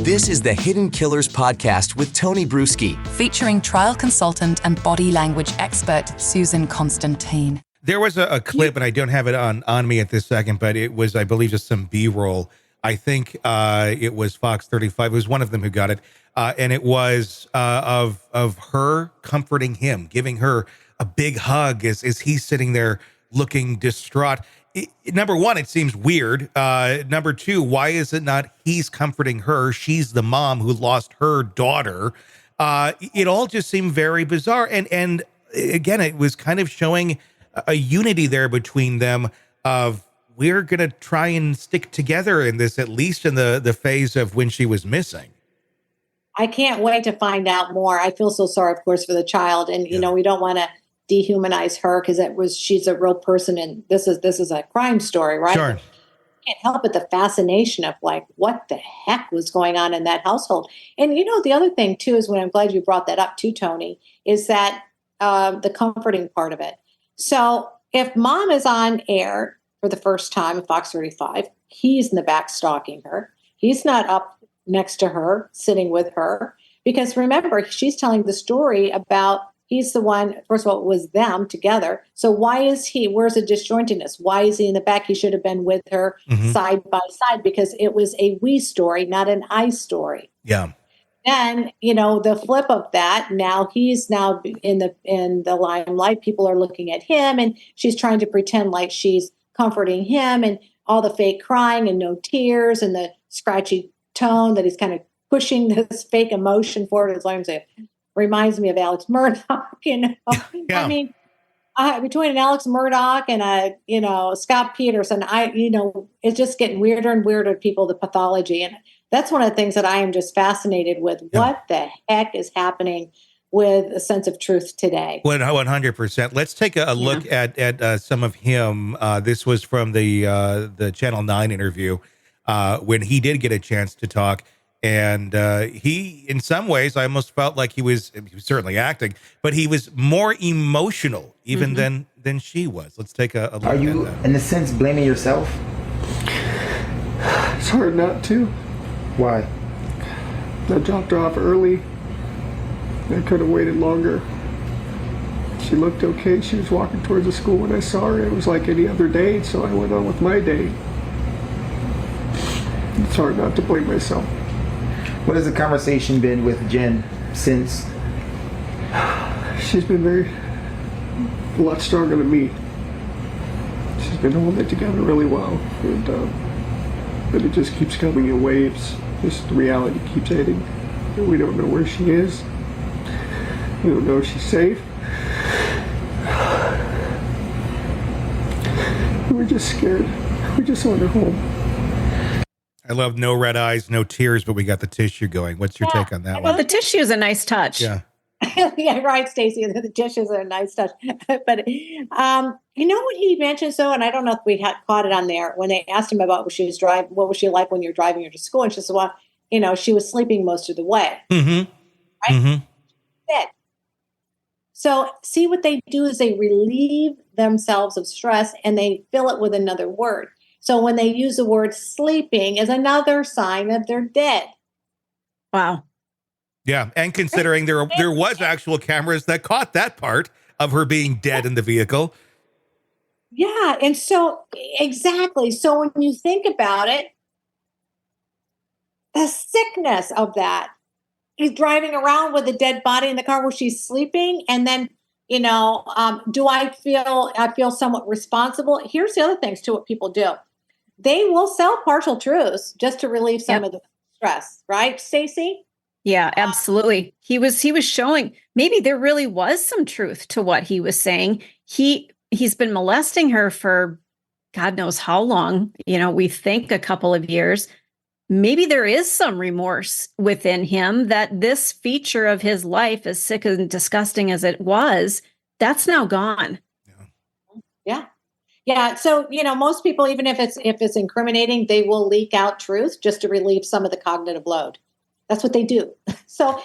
This is the Hidden Killers podcast with Tony Brueski, featuring trial consultant and body language expert Susan Constantine. There was a clip, and I don't have it on me at this second, but it was, I believe, just some B-roll. I think it was Fox 35. It was one of them who got it. And it was of her comforting him, giving her a big hug as he's sitting there looking distraught. Number one, it seems weird. Number two, why is it not he's comforting her? She's the mom who lost her daughter. It all just seemed very bizarre. And again, it was kind of showing a unity there between them of, we're going to try and stick together in this, at least in the phase of when she was missing. I can't wait to find out more. I feel so sorry, of course, for the child. And, you know, we don't want to dehumanize her because she's a real person. And this is a crime story, right? Sure. I can't help but the fascination of like, what the heck was going on in that household? And, you know, the other thing too, is when I'm glad you brought that up too, Tony, is that the comforting part of it. So if mom is on air for the first time at Fox 35, he's in the back stalking her. He's not up next to her, sitting with her. Because remember, she's telling the story about he's the one, first of all, it was them together. So where's the disjointedness? Why is he in the back? He should have been with her side by side because it was a we story, not an I story. Yeah. Then, you know, the flip of that, now he's now in the limelight. People are looking at him and she's trying to pretend like she's comforting him and all the fake crying and no tears and the scratchy tone that he's kind of pushing this fake emotion forward. As long as it reminds me of Alex Murdoch, you know. Yeah. I mean, between an Alex Murdoch and Scott Peterson, it's just getting weirder and weirder, people, the pathology. And that's one of the things that I am just fascinated with. Yeah. What the heck is happening with a sense of truth today? 100%. Let's take a look at some of him. This was from the Channel 9 interview when he did get a chance to talk. And he, in some ways, I almost felt like he was certainly acting, but he was more emotional even than she was. Let's take a look. Are you, in a sense, blaming yourself? It's hard not to. Why? I dropped her off early. I could have waited longer. She looked okay. She was walking towards the school when I saw her. It was like any other day, so I went on with my day. It's hard not to blame myself. What has the conversation been with Jen since? She's been a lot stronger than me. She's been holding it together really well. But it just keeps coming in waves. Just the reality keeps hitting. And we don't know where she is. We don't know if she's safe. We're just scared. We just want her home. I love no red eyes, no tears, but we got the tissue going. What's your take on that one? Well, the tissue is a nice touch. Yeah. Yeah, right, Stacey. The tissues are a nice touch. But you know what he mentioned, and I don't know if we had caught it on there, when they asked him about what was she like when you're driving her to school? And she said, well, you know, she was sleeping most of the way. Mm-hmm. Right? Mm-hmm. So see, what they do is they relieve themselves of stress and they fill it with another word. So when they use the word sleeping is another sign that they're dead. Wow. Yeah, and considering there was actual cameras that caught that part of her being dead in the vehicle. Yeah, and so exactly. So when you think about it, the sickness of that. He's driving around with a dead body in the car where she's sleeping, and then, you know, do I feel somewhat responsible? Here's the other things too. What people do, they will sell partial truths just to relieve some of the stress, right, Stacey? Yeah, absolutely. He was showing maybe there really was some truth to what he was saying. He's been molesting her for God knows how long, you know, we think a couple of years. Maybe there is some remorse within him that this feature of his life, as sick and disgusting as it was, that's now gone. Yeah. So, you know, most people, even if it's incriminating, they will leak out truth just to relieve some of the cognitive load. That's what they do. So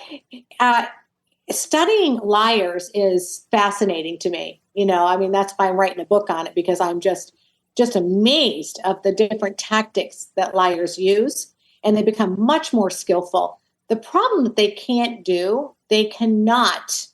studying liars is fascinating to me. You know, I mean, that's why I'm writing a book on it, because I'm just amazed of the different tactics that liars use. and they become much more skillful. The problem that they can't do, they cannot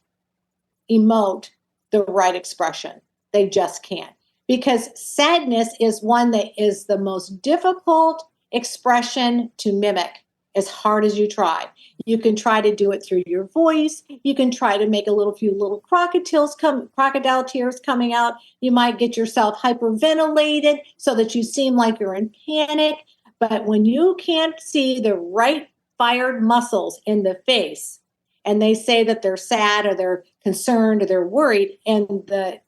emote the right expression. They just can't. Because sadness is one that is the most difficult expression to mimic as hard as you try. You can try to do it through your voice. You can try to make a few little crocodile tears coming out. You might get yourself hyperventilated so that you seem like you're in panic. But when you can't see the right fired muscles in the face, and they say that they're sad or they're concerned or they're worried, and the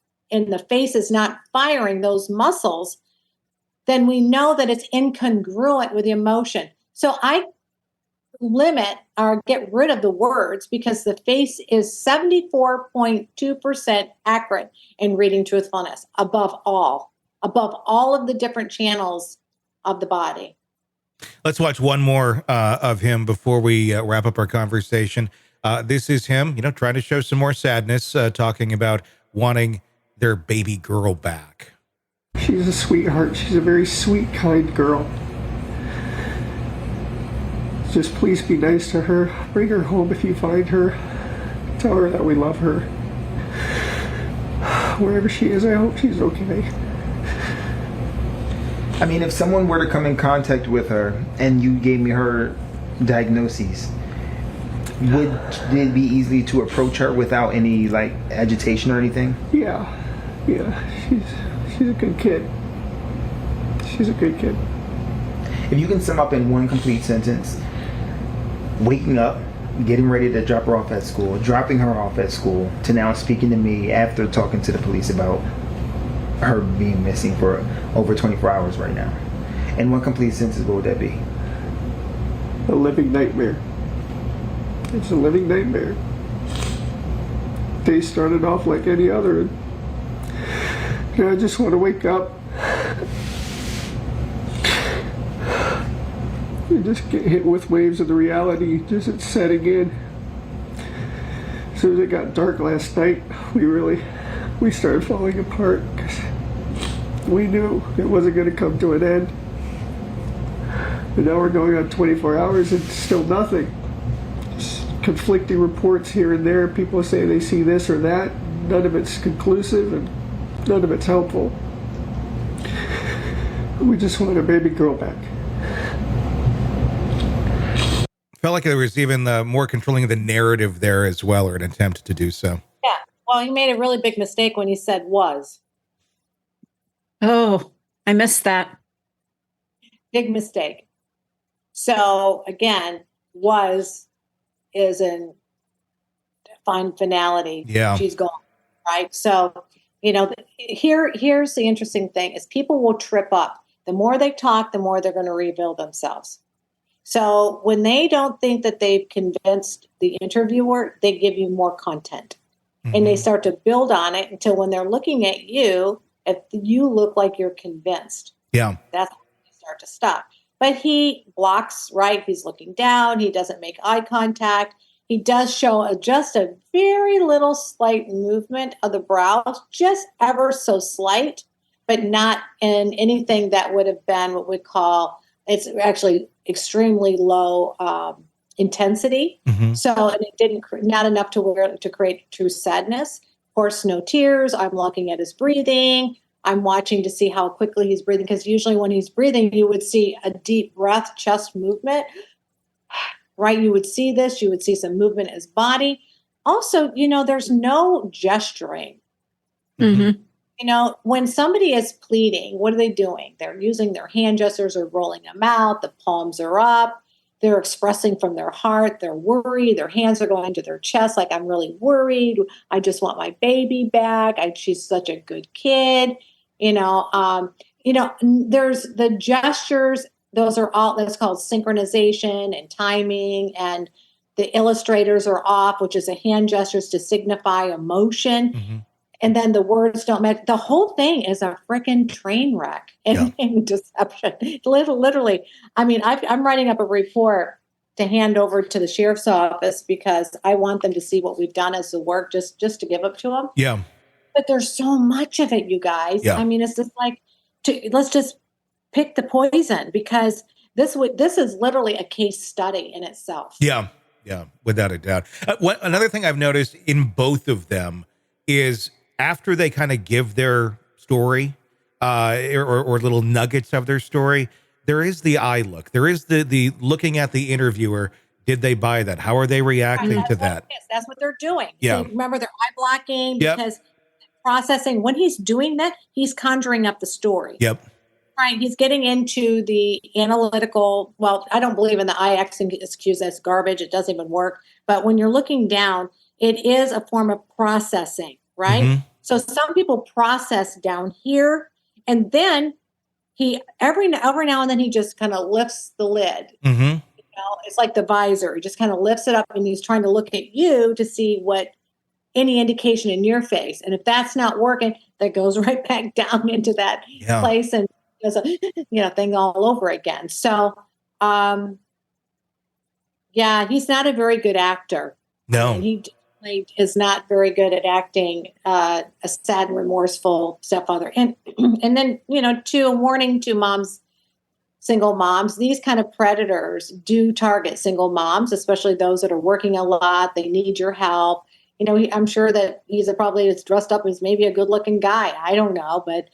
face is not firing those muscles, then we know that it's incongruent with the emotion. So I limit or get rid of the words because the face is 74.2% accurate in reading truthfulness above all of the different channels of the body. Let's watch one more of him before we wrap up our conversation. This is him, trying to show some more sadness, talking about wanting their baby girl back. She's a sweetheart. She's a very sweet, kind girl. Just please be nice to her. Bring her home if you find her. Tell her that we love her. Wherever she is, I hope she's okay. I mean, if someone were to come in contact with her and you gave me her diagnoses, would it be easy to approach her without any agitation or anything? Yeah. She's a good kid. She's a good kid. If you can sum up in one complete sentence, waking up, getting ready to drop her off at school, dropping her off at school, to now speaking to me after talking to the police about her being missing for over 24 hours right now. In one complete sentence, what would that be? A living nightmare. It's a living nightmare. Day started off like any other. And I just want to wake up and just get hit with waves of the reality just it's setting in. As soon as it got dark last night, we started falling apart because we knew it wasn't going to come to an end. And now we're going on 24 hours and still nothing. Just conflicting reports here and there. People say they see this or that. None of it's conclusive and none of it's helpful. We just want our baby girl back. Felt like there was even more controlling of the narrative there as well, or an attempt to do so. Yeah. Well, he made a really big mistake when he said was. Oh, I missed that. Big mistake. So again, is in fine finality. Yeah. She's gone. Right. So, here's the interesting thing is people will trip up. The more they talk, the more they're going to reveal themselves. So when they don't think that they've convinced the interviewer, they give you more content. Mm-hmm. And they start to build on it until when they're looking at you, if you look like you're convinced. Yeah. That's when they start to stop. But he blocks, right? He's looking down. He doesn't make eye contact. He does show just a very little slight movement of the brows, just ever so slight, but not in anything that would have been what we call, it's actually extremely low intensity. Mm-hmm. So and it not enough to create true sadness. Of course, no tears. I'm looking at his breathing. I'm watching to see how quickly he's breathing, because usually when he's breathing, you would see a deep breath, chest movement. Right? You would see this. You would see some movement in his body. Also, there's no gesturing. Mm-hmm. When somebody is pleading, what are they doing? They're using their hand gestures or rolling them out. The palms are up. They're expressing from their heart. They're worried. Their hands are going to their chest like, I'm really worried. I just want my baby back. She's such a good kid. There's the gestures. Those are all, that's called synchronization and timing. And the illustrators are off, which is a hand gestures to signify emotion. Mm-hmm. And then the words don't match. The whole thing is a freaking train wreck in deception. Literally. I mean, I'm writing up a report to hand over to the sheriff's office because I want them to see what we've done as the work, just to give up to them. Yeah. But there's so much of it, you guys. Yeah. I mean, it's just like, let's just pick the poison, because this is literally a case study in itself. Yeah, without a doubt. Another thing I've noticed in both of them is after they kind of give their story or little nuggets of their story, there is the eye look. There is the looking at the interviewer. Did they buy that? How are they reacting to that? That's what they're doing. Yeah. So remember, they're eye blocking Yep. because processing. When he's doing that, he's conjuring up the story. Yep. Right. He's getting into the analytical. Well, I don't believe in the IXQs. That's garbage. It doesn't even work. But when you're looking down, it is a form of processing, right? Mm-hmm. So some people process down here, and then he every now and then he just kind of lifts the lid. Mm-hmm. You know, it's like the visor. He just kind of lifts it up, and he's trying to look at you to see what any indication in your face. And if that's not working, that goes right back down into that place and does a thing all over again. So, he's not a very good actor. No, and he definitely is not very good at acting a sad and remorseful stepfather. And then to a warning to moms, single moms, these kind of predators do target single moms, especially those that are working a lot. They need your help. I'm sure that he's probably dressed up as maybe a good-looking guy. I don't know, but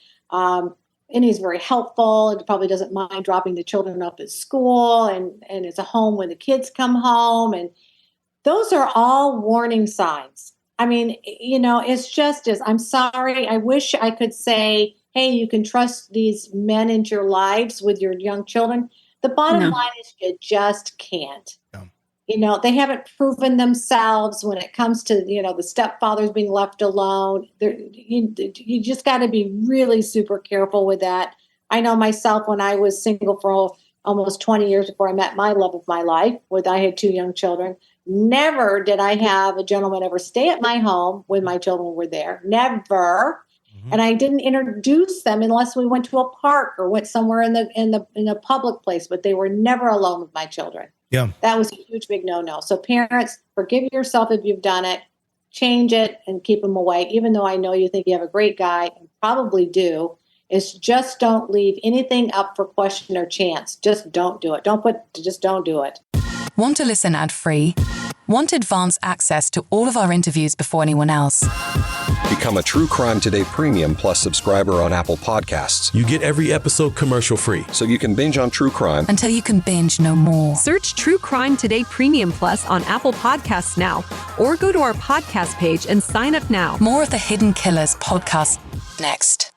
and he's very helpful and probably doesn't mind dropping the children off at school, and it's a home when the kids come home, and those are all warning signs. I mean, it's just as I'm sorry. I wish I could say, hey, you can trust these men into your lives with your young children. The bottom line is you just can't. Yeah. They haven't proven themselves when it comes to, the stepfathers being left alone. You just got to be really super careful with that. I know myself when I was single for almost 20 years before I met my love of my life, I had 2 young children. Never did I have a gentleman ever stay at my home when my children were there. Never. And I didn't introduce them unless we went to a park or went somewhere in a public place, but they were never alone with my children. Yeah. That was a huge, big no-no. So parents, forgive yourself if you've done it, change it and keep them away. Even though I know you think you have a great guy and probably do, is just don't leave anything up for question or chance. Just don't do it. Just don't do it. Want to listen ad-free? Want advance access to all of our interviews before anyone else? Become a True Crime Today Premium Plus subscriber on Apple Podcasts. You get every episode commercial-free. So you can binge on true crime until you can binge no more. Search True Crime Today Premium Plus on Apple Podcasts now, or go to our podcast page and sign up now. More of the Hidden Killers podcast next.